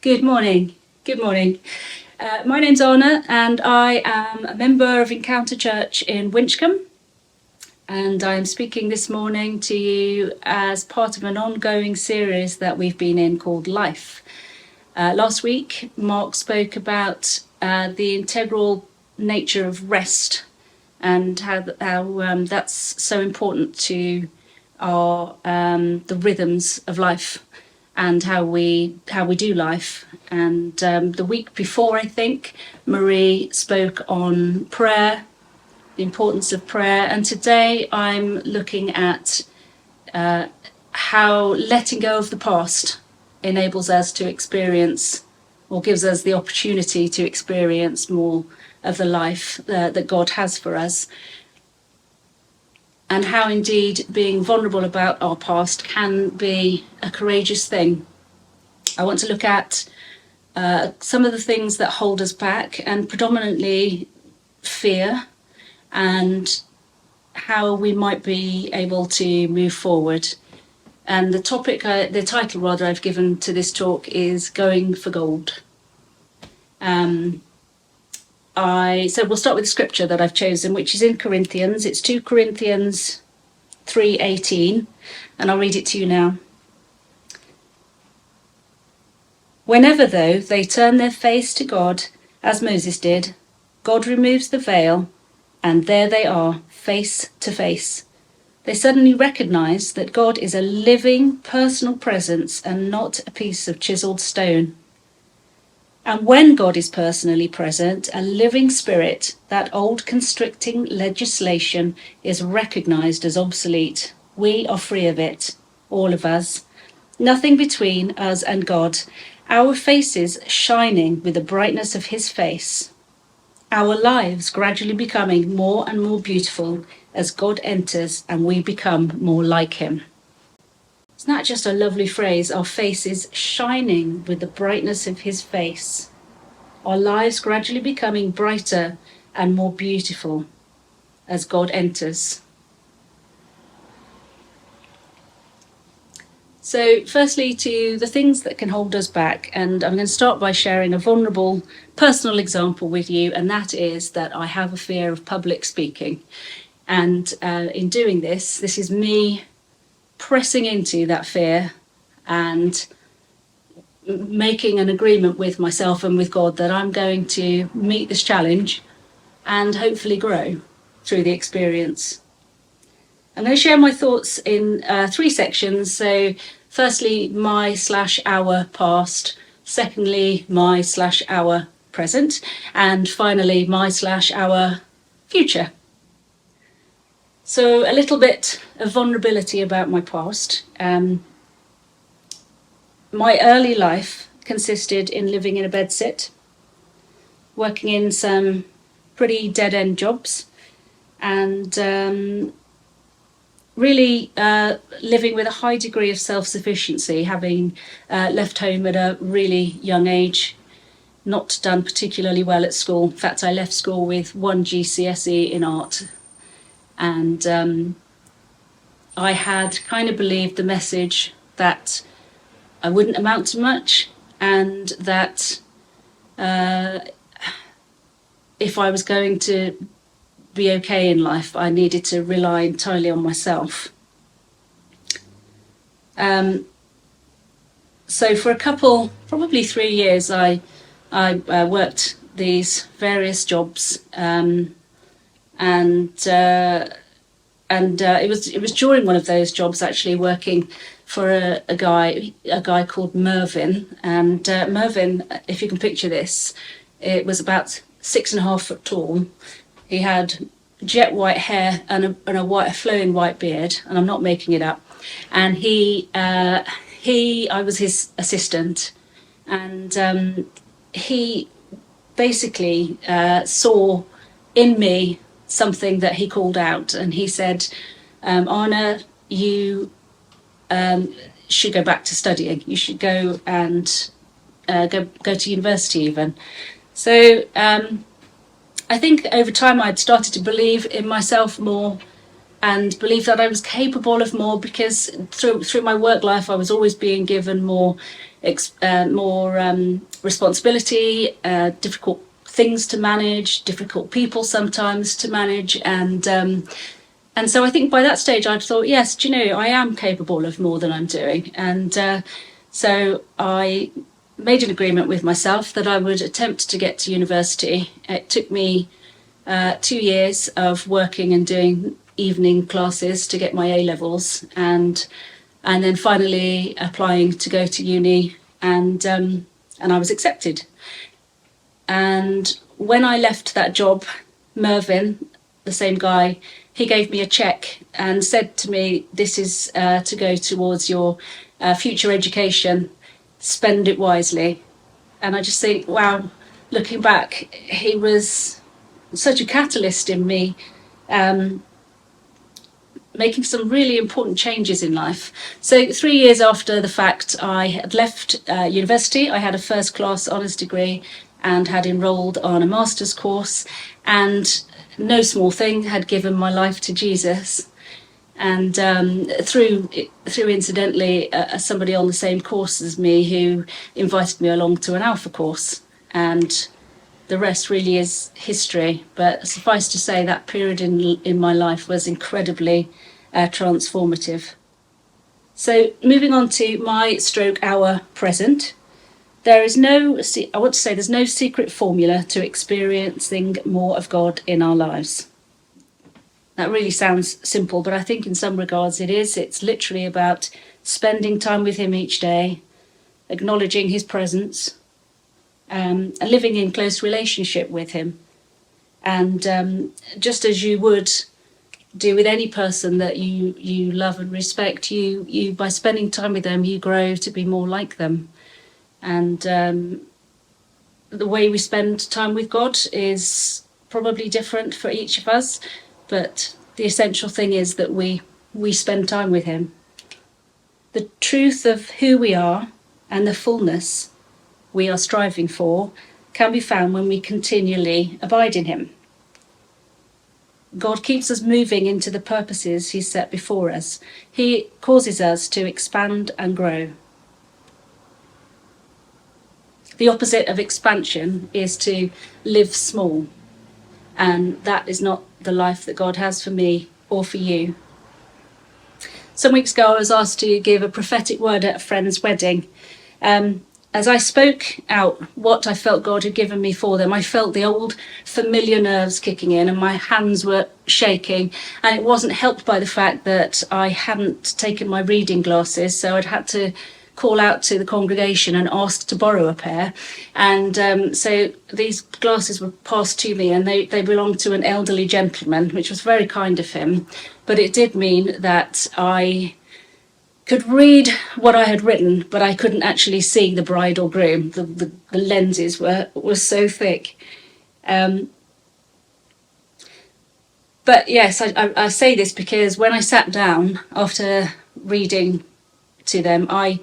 Good morning. Good morning. My name's Anna, and I am a member of Encounter Church in Winchcombe. And I'm speaking this morning to you as part of an ongoing series that we've been in called Life. Last week, Mark spoke about the integral nature of rest and how that's so important to our the rhythms of life and how we do life. And the week before, I think, Marie spoke on prayer, the importance of prayer. And today I'm looking at how letting go of the past enables us to experience, or gives us the opportunity to experience more of the life that God has for us. And how indeed being vulnerable about our past can be a courageous thing. I want to look at some of the things that hold us back, and predominantly fear, and how we might be able to move forward. And the title I've given to this talk is Going for Gold. So we'll start with the scripture that I've chosen, which is in Corinthians. It's 2 Corinthians 3:18, and I'll read it to you now. Whenever, though, they turn their face to God, as Moses did, God removes the veil, and there they are, face to face. They suddenly recognize that God is a living, personal presence and not a piece of chiseled stone. And when God is personally present, a living spirit, that old constricting legislation is recognized as obsolete. We are free of it, all of us. Nothing between us and God. Our faces shining with the brightness of his face. Our lives gradually becoming more and more beautiful as God enters and we become more like him. Isn't that just a lovely phrase? Our faces shining with the brightness of his face. Our lives gradually becoming brighter and more beautiful as God enters. So firstly, to the things that can hold us back, and I'm going to start by sharing a vulnerable personal example with you, and that is that I have a fear of public speaking. And in doing this is me pressing into that fear and making an agreement with myself and with God that I'm going to meet this challenge and hopefully grow through the experience. I'm going to share my thoughts in 3 sections. So firstly, my/our past. Secondly, my/our present. And finally, my/our future. So a little bit of vulnerability about my past. My early life consisted in living in a bedsit, working in some pretty dead-end jobs, and really living with a high degree of self-sufficiency, having left home at a really young age, not done particularly well at school. In fact, I left school with 1 GCSE in art. And I had kind of believed the message that I wouldn't amount to much, and that if I was going to be okay in life, I needed to rely entirely on myself. So for probably 3 years, I worked these various jobs, and it was during one of those jobs, actually, working for a guy called Mervyn. And Mervyn, if you can picture this, it was about 6.5 foot tall. He had jet white hair and a flowing white beard, and I'm not making it up. And I was his assistant, and he basically saw in me something that he called out, and he said, Anna, you should go back to studying. You should go and go to university even. So I think over time I'd started to believe in myself more, and believed that I was capable of more, because through my work life I was always being given more responsibility, difficult things to manage, difficult people sometimes to manage, and so I think by that stage I'd thought, yes, do you know, I am capable of more than I'm doing, and so I made an agreement with myself that I would attempt to get to university. It took me 2 years of working and doing evening classes to get my A levels, and then finally applying to go to uni, and I was accepted. And when I left that job, Mervyn, the same guy, he gave me a cheque and said to me, "This is to go towards your future education. Spend it wisely." And I just think, wow, looking back, he was such a catalyst in me, making some really important changes in life. So 3 years after the fact, I had left university. I had a first class honours degree and had enrolled on a master's course, and no small thing, had given my life to Jesus. And through incidentally somebody on the same course as me who invited me along to an Alpha course, and the rest really is history. But suffice to say, that period in my life was incredibly transformative. So moving on to my / our present, there's no secret formula to experiencing more of God in our lives. That really sounds simple, but I think in some regards it is. It's literally about spending time with him each day, acknowledging his presence, and living in close relationship with him. And just as you would do with any person that you love and respect, you by spending time with them, you grow to be more like them. And the way we spend time with God is probably different for each of us, but the essential thing is that we spend time with him. The truth of who we are and the fullness we are striving for can be found when we continually abide in him. God keeps us moving into the purposes he's set before us. He causes us to expand and grow. The opposite of expansion is to live small, and that is not the life that God has for me or for you. Some weeks ago I was asked to give a prophetic word at a friend's wedding. As I spoke out what I felt God had given me for them, I felt the old familiar nerves kicking in and my hands were shaking, and it wasn't helped by the fact that I hadn't taken my reading glasses, so I'd had to call out to the congregation and ask to borrow a pair. And so these glasses were passed to me, and they belonged to an elderly gentleman, which was very kind of him. But it did mean that I could read what I had written, but I couldn't actually see the bride or groom. The lenses were so thick. But yes, I say this because when I sat down after reading to them, I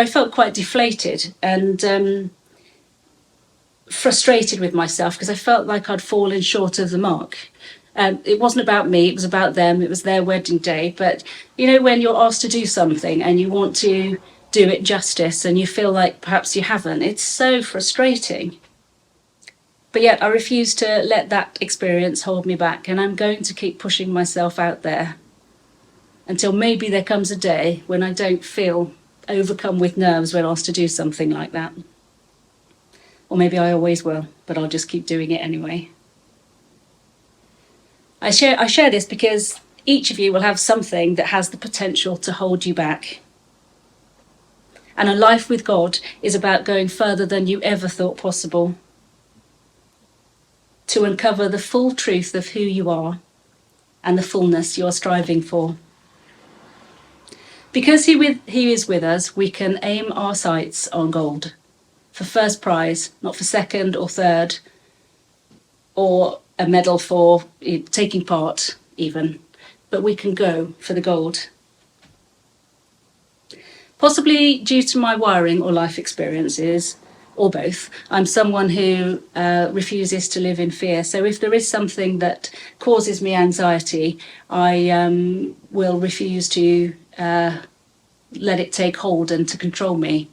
felt quite deflated and frustrated with myself, because I felt like I'd fallen short of the mark. It wasn't about me, it was about them, it was their wedding day. But you know, when you're asked to do something and you want to do it justice and you feel like perhaps you haven't, it's so frustrating. But yet I refuse to let that experience hold me back, and I'm going to keep pushing myself out there until maybe there comes a day when I don't feel overcome with nerves when asked to do something like that. Or maybe I always will, but I'll just keep doing it anyway. I share this because each of you will have something that has the potential to hold you back. And a life with God is about going further than you ever thought possible, to uncover the full truth of who you are and the fullness you're striving for. Because he is with us, we can aim our sights on gold, for first prize, not for second or third, or a medal for taking part even, but we can go for the gold. Possibly due to my wiring or life experiences, or both. I'm someone who refuses to live in fear. So if there is something that causes me anxiety, I will refuse to let it take hold and to control me.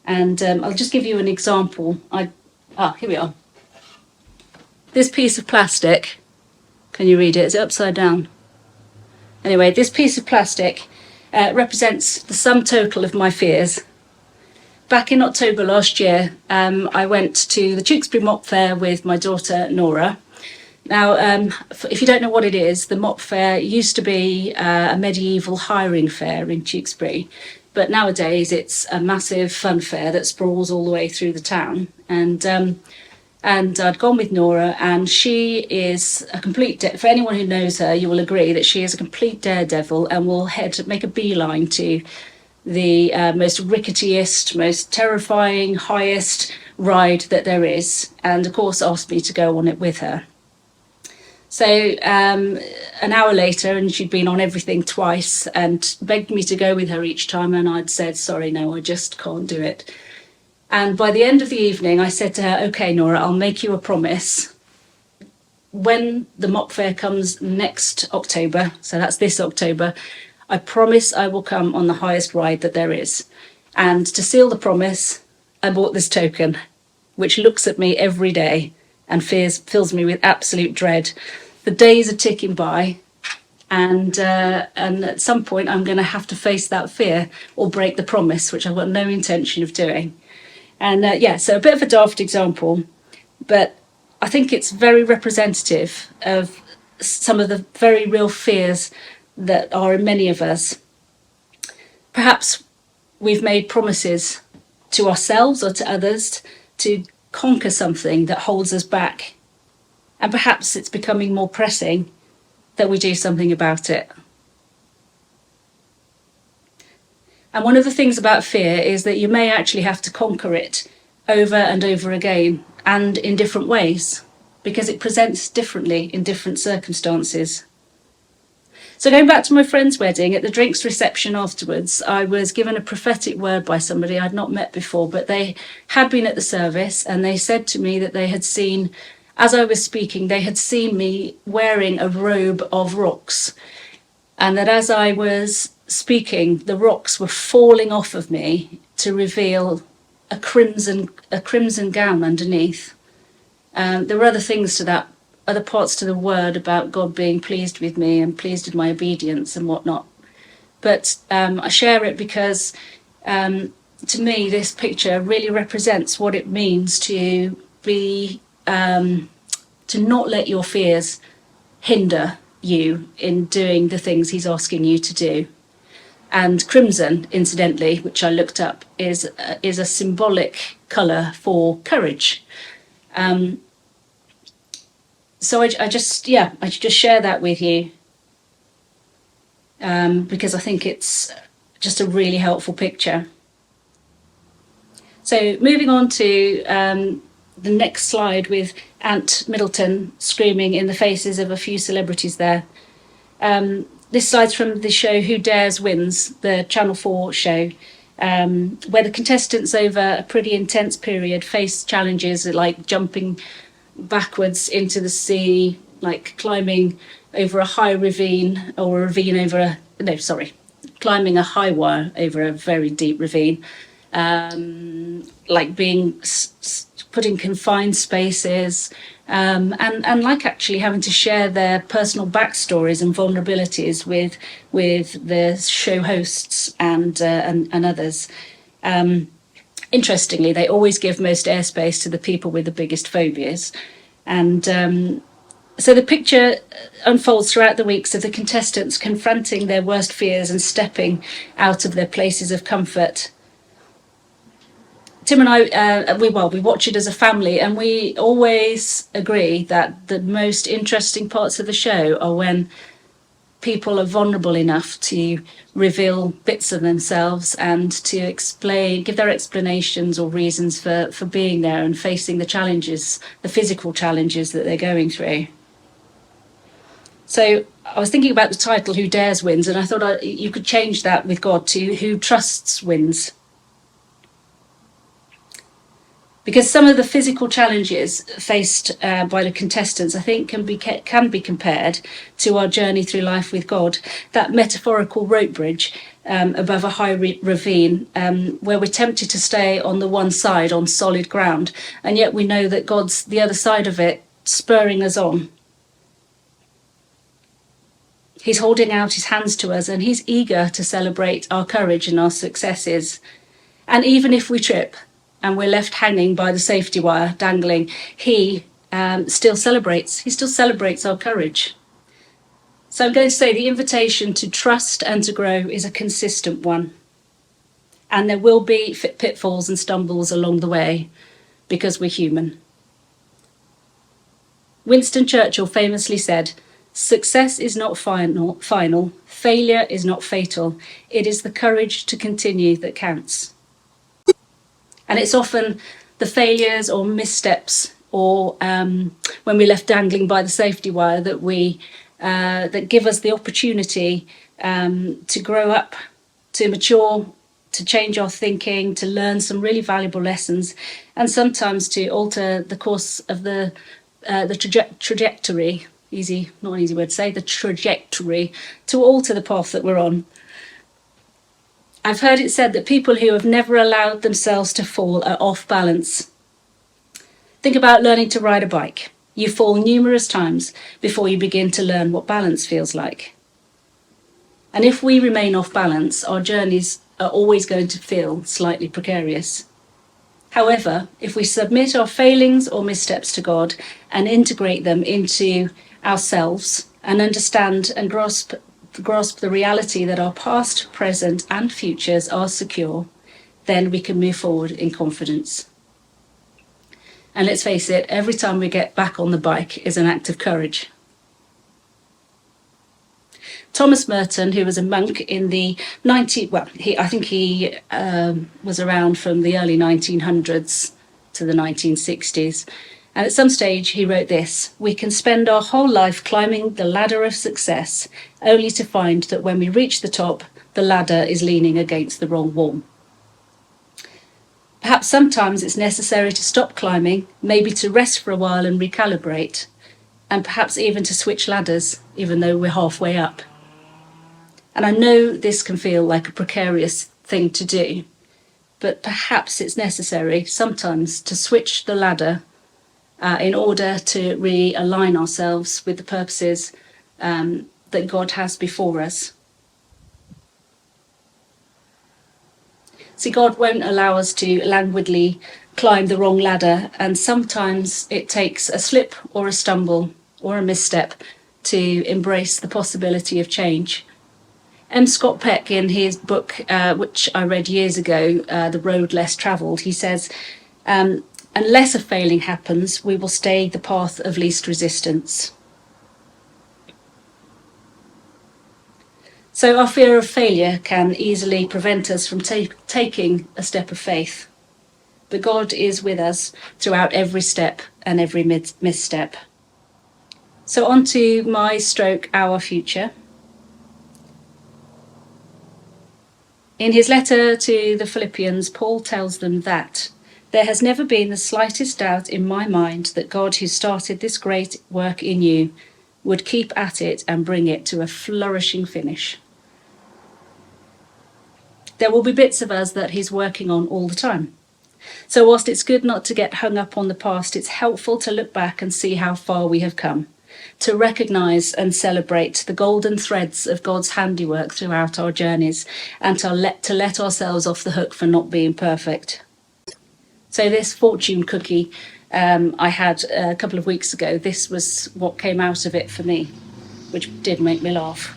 And I'll just give you an example. Here we are. This piece of plastic, can you read it? Is it upside down? Anyway, this piece of plastic represents the sum total of my fears. Back in October last year, I went to the Tewkesbury Mop Fair with my daughter Nora. Now, if you don't know what it is, the Mop Fair used to be a medieval hiring fair in Tewkesbury, but nowadays it's a massive fun fair that sprawls all the way through the town. And I'd gone with Nora, and she is a complete, for anyone who knows her, you will agree that she is a complete daredevil and will make a beeline to the most ricketiest, most terrifying, highest ride that there is, and of course asked me to go on it with her. So an hour later, and she'd been on everything twice and begged me to go with her each time, and I'd said, sorry, no, I just can't do it. And by the end of the evening, I said to her, okay, Nora, I'll make you a promise. When the Mop Fair comes next October, so that's this October, I promise I will come on the highest ride that there is. And to seal the promise, I bought this token, which looks at me every day and fills me with absolute dread. The days are ticking by, and at some point I'm going to have to face that fear or break the promise, which I've got no intention of doing. And so a bit of a daft example, but I think it's very representative of some of the very real fears that are in many of us. Perhaps we've made promises to ourselves or to others to conquer something that holds us back, and perhaps it's becoming more pressing that we do something about it. And one of the things about fear is that you may actually have to conquer it over and over again and in different ways, because it presents differently in different circumstances. So going back to my friend's wedding, at the drinks reception afterwards, I was given a prophetic word by somebody I'd not met before, but they had been at the service, and they said to me that they had seen, as I was speaking, they had seen me wearing a robe of rocks, and that as I was speaking, the rocks were falling off of me to reveal a crimson gown underneath. There were other things to that, other parts to the word about God being pleased with me and pleased with my obedience and whatnot. But I share it because to me this picture really represents what it means to be to not let your fears hinder you in doing the things he's asking you to do. And crimson, incidentally, which I looked up, is a symbolic colour for courage. So I just share that with you because I think it's just a really helpful picture. So moving on to the next slide with Ant Middleton screaming in the faces of a few celebrities there. This slide's from the show Who Dares Wins, the Channel 4 show, where the contestants over a pretty intense period face challenges like jumping backwards into the sea, like climbing over a high ravine, or a ravine over climbing a high wire over a very deep ravine, like being put in confined spaces, and like actually having to share their personal backstories and vulnerabilities with the show hosts and others. Interestingly, they always give most airspace to the people with the biggest phobias. And so the picture unfolds throughout the weeks of the contestants confronting their worst fears and stepping out of their places of comfort. Tim and I, we watch it as a family, and we always agree that the most interesting parts of the show are when people are vulnerable enough to reveal bits of themselves and to give their explanations or reasons for being there and facing the challenges, the physical challenges that they're going through. So I was thinking about the title, Who Dares Wins, and I thought you could change that with God to Who Trusts Wins. Because some of the physical challenges faced by the contestants, I think, can be compared to our journey through life with God. That metaphorical rope bridge above a high ravine, where we're tempted to stay on the one side on solid ground, and yet we know that God's the other side of it, spurring us on. He's holding out his hands to us, and he's eager to celebrate our courage and our successes. And even if we trip and we're left hanging by the safety wire, dangling, he still celebrates. He still celebrates our courage. So I'm going to say the invitation to trust and to grow is a consistent one. And there will be pitfalls and stumbles along the way because we're human. Winston Churchill famously said, "Success is not final, failure is not fatal. It is the courage to continue that counts." And it's often the failures or missteps or when we're left dangling by the safety wire that give us the opportunity to grow up, to mature, to change our thinking, to learn some really valuable lessons, and sometimes to alter the course of the trajectory. Not an easy word to say, the trajectory, to alter the path that we're on. I've heard it said that people who have never allowed themselves to fall are off balance. Think about learning to ride a bike. You fall numerous times before you begin to learn what balance feels like. And if we remain off balance, our journeys are always going to feel slightly precarious. However, if we submit our failings or missteps to God and integrate them into ourselves and understand and grasp the reality that our past, present and futures are secure, then we can move forward in confidence. And let's face it, every time we get back on the bike is an act of courage. Thomas Merton, who was a monk in the he was around from the early 1900s to the 1960s. And at some stage he wrote this: "We can spend our whole life climbing the ladder of success, only to find that when we reach the top, the ladder is leaning against the wrong wall." Perhaps sometimes it's necessary to stop climbing, maybe to rest for a while and recalibrate, and perhaps even to switch ladders, even though we're halfway up. And I know this can feel like a precarious thing to do, but perhaps it's necessary sometimes to switch the ladder in order to realign ourselves with the purposes that God has before us. See, God won't allow us to languidly climb the wrong ladder, and sometimes it takes a slip or a stumble or a misstep to embrace the possibility of change. M. Scott Peck, in his book, which I read years ago, The Road Less Travelled, he says, unless a failing happens, we will stay the path of least resistance. So our fear of failure can easily prevent us from taking a step of faith. But God is with us throughout every step and every misstep. So on to our future. In his letter to the Philippians, Paul tells them that there has never been the slightest doubt in my mind that God, who started this great work in you, would keep at it and bring it to a flourishing finish. There will be bits of us that he's working on all the time. So whilst it's good not to get hung up on the past, it's helpful to look back and see how far we have come, to recognise and celebrate the golden threads of God's handiwork throughout our journeys, and to let ourselves off the hook for not being perfect. So this fortune cookie I had a couple of weeks ago, this was what came out of it for me, which did make me laugh.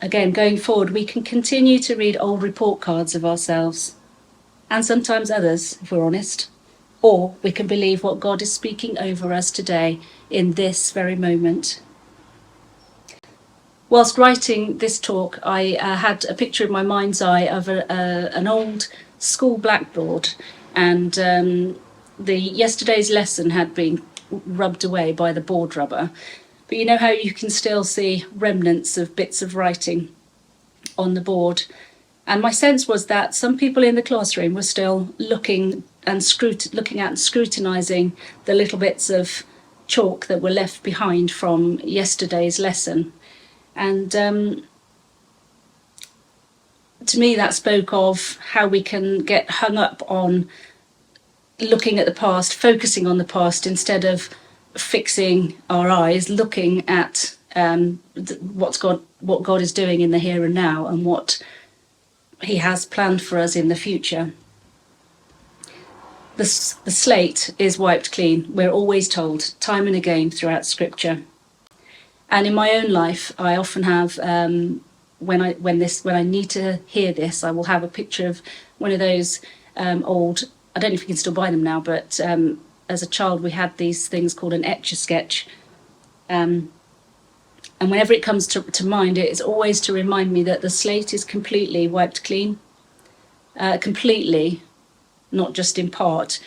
Again, going forward, we can continue to read old report cards of ourselves, and sometimes others, if we're honest, or we can believe what God is speaking over us today in this very moment. Whilst writing this talk, I had a picture in my mind's eye of an old school blackboard, and yesterday's lesson had been rubbed away by the board rubber. But you know how you can still see remnants of bits of writing on the board. And my sense was that some people in the classroom were still looking looking at and scrutinising the little bits of chalk that were left behind from yesterday's lesson. And to me, that spoke of how we can get hung up on looking at the past, focusing on the past, instead of fixing our eyes, looking at what God is doing in the here and now, and what He has planned for us in the future. The slate is wiped clean. We're always told, time and again, throughout Scripture. And in my own life, I often have, when I need to hear this, I will have a picture of one of those old. I don't know if you can still buy them now, but as a child we had these things called an Etch-a-Sketch. And whenever it comes to mind, it is always to remind me that the slate is completely wiped clean. Completely, not just in part.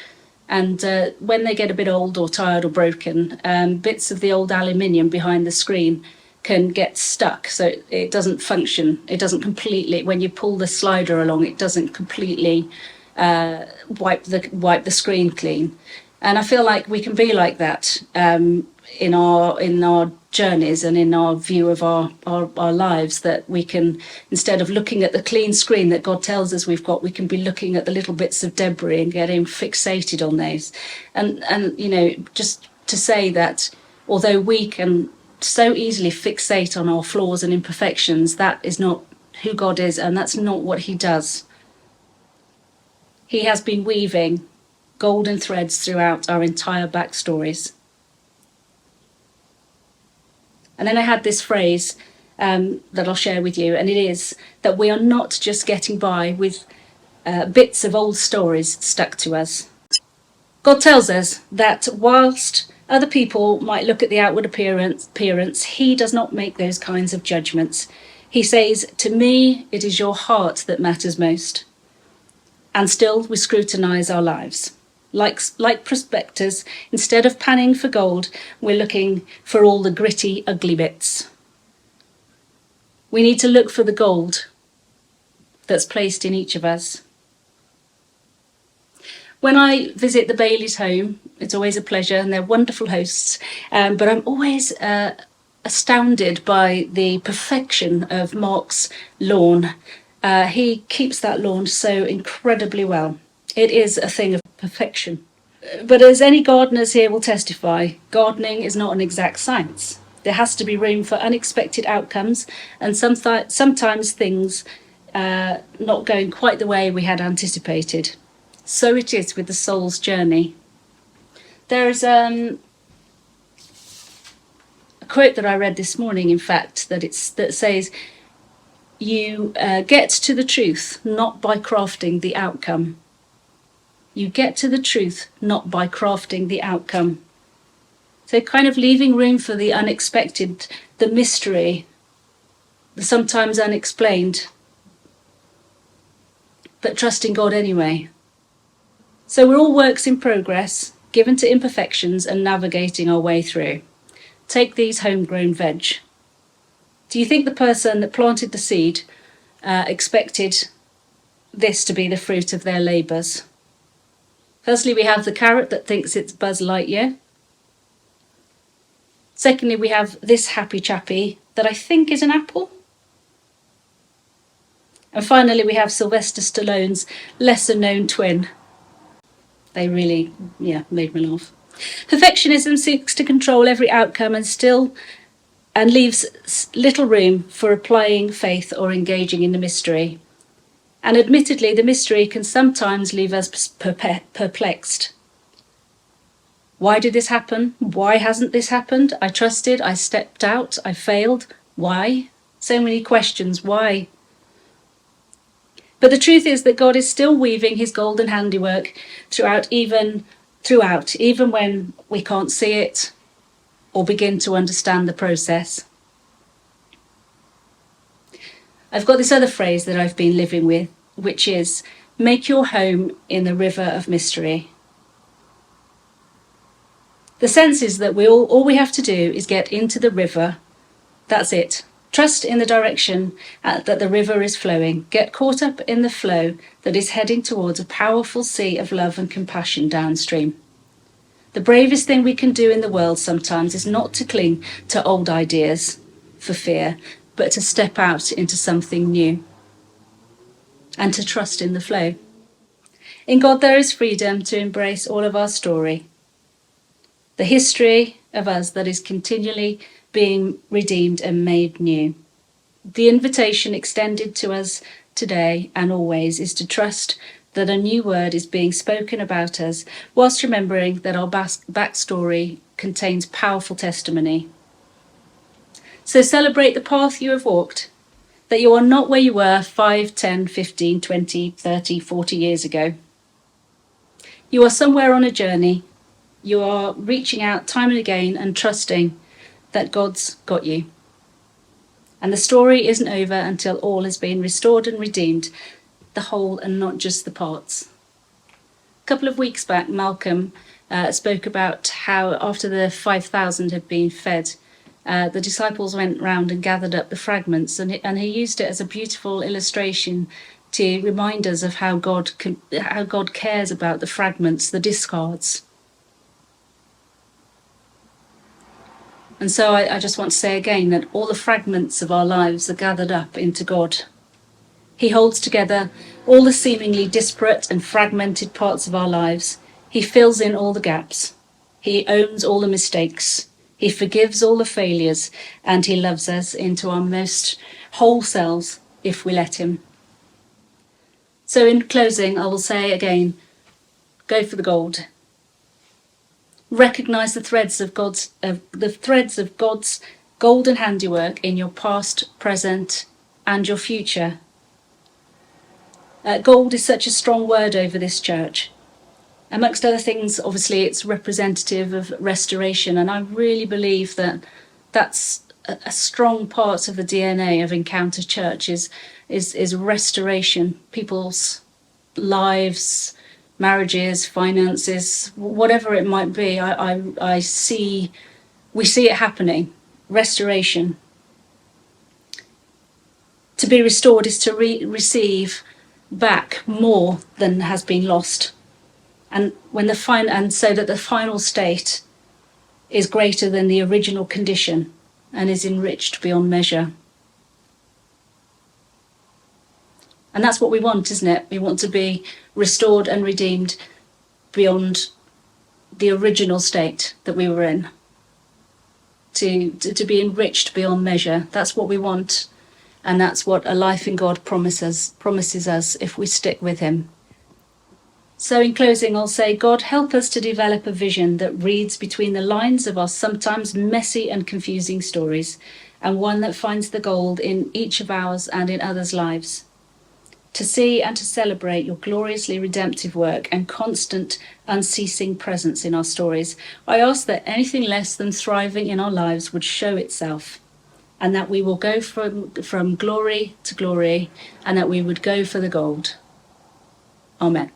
And when they get a bit old or tired or broken, bits of the old aluminium behind the screen can get stuck, so it doesn't function. It doesn't completely, when you pull the slider along, it doesn't completely wipe the screen clean. And I feel like we can be like that in our journeys and in our view of our lives, that we can, instead of looking at the clean screen that God tells us we've got, we can be looking at the little bits of debris and getting fixated on those. And you know, just to say that although we can so easily fixate on our flaws and imperfections, that is not who God is, and that's not what He does. He has been weaving golden threads throughout our entire backstories. And then I had this phrase that I'll share with you, and it is that we are not just getting by with bits of old stories stuck to us. God tells us that whilst other people might look at the outward appearance, He does not make those kinds of judgments. He says, "To me, it is your heart that matters most." And still we scrutinise our lives. Like prospectors, instead of panning for gold, we're looking for all the gritty, ugly bits. We need to look for the gold that's placed in each of us. When I visit the Bailey's home, it's always a pleasure, and they're wonderful hosts, but I'm always astounded by the perfection of Mark's lawn. He keeps that lawn so incredibly well. It is a thing of perfection. But as any gardeners here will testify, gardening is not an exact science. There has to be room for unexpected outcomes, and sometimes things not going quite the way we had anticipated. So it is with the soul's journey. There's a quote that I read this morning, in fact, that says, "You get to the truth not by crafting the outcome. You get to the truth not by crafting the outcome." So kind of leaving room for the unexpected, the mystery, the sometimes unexplained, but trusting God anyway. So we're all works in progress, given to imperfections and navigating our way through. Take these homegrown veg. Do you think the person that planted the seed expected this to be the fruit of their labours? Firstly, we have the carrot that thinks it's Buzz Lightyear. Secondly, we have this happy chappy that I think is an apple. And finally, we have Sylvester Stallone's lesser-known twin. They really, made me laugh. Perfectionism seeks to control every outcome and leaves little room for applying faith or engaging in the mystery. And admittedly, the mystery can sometimes leave us perplexed. Why did this happen? Why hasn't this happened? I trusted, I stepped out, I failed. Why? So many questions, why? But the truth is that God is still weaving His golden handiwork throughout, even when we can't see it or begin to understand the process. I've got this other phrase that I've been living with, which is, make your home in the river of mystery. The sense is that all we have to do is get into the river. That's it. Trust in the direction that the river is flowing. Get caught up in the flow that is heading towards a powerful sea of love and compassion downstream. The bravest thing we can do in the world sometimes is not to cling to old ideas for fear, but to step out into something new and to trust in the flow. In God, there is freedom to embrace all of our story, the history of us that is continually being redeemed and made new. The invitation extended to us today and always is to trust that a new word is being spoken about us, whilst remembering that our backstory contains powerful testimony. So celebrate the path you have walked, that you are not where you were 5, 10, 15, 20, 30, 40 years ago. You are somewhere on a journey. You are reaching out time and again and trusting that God's got you. And the story isn't over until all has been restored and redeemed, the whole and not just the parts. A couple of weeks back, Malcolm spoke about how after the 5,000 had been fed, the disciples went round and gathered up the fragments, and he used it as a beautiful illustration to remind us of how God cares about the fragments, the discards. And so I just want to say again that all the fragments of our lives are gathered up into God. He holds together all the seemingly disparate and fragmented parts of our lives. He fills in all the gaps. He owns all the mistakes. He forgives all the failures, and he loves us into our most whole selves if we let him. So in closing, I will say again, go for the gold. Recognise the threads of God's golden handiwork in your past, present, and your future. Gold is such a strong word over this church. Amongst other things, obviously, it's representative of restoration, and I really believe that that's a strong part of the DNA of Encounter Church is restoration. People's lives, marriages, finances, whatever it might be. We see it happening. Restoration. To be restored is to receive back more than has been lost, and so that the final state is greater than the original condition and is enriched beyond measure. And that's what we want, isn't it? We want to be restored and redeemed beyond the original state that we were in, to be enriched beyond measure. That's what we want, and that's what a life in God promises us if we stick with him. So in closing, I'll say, God, help us to develop a vision that reads between the lines of our sometimes messy and confusing stories, and one that finds the gold in each of ours and in others' lives. To see and to celebrate your gloriously redemptive work and constant, unceasing presence in our stories, I ask that anything less than thriving in our lives would show itself, and that we will go from glory to glory, and that we would go for the gold. Amen.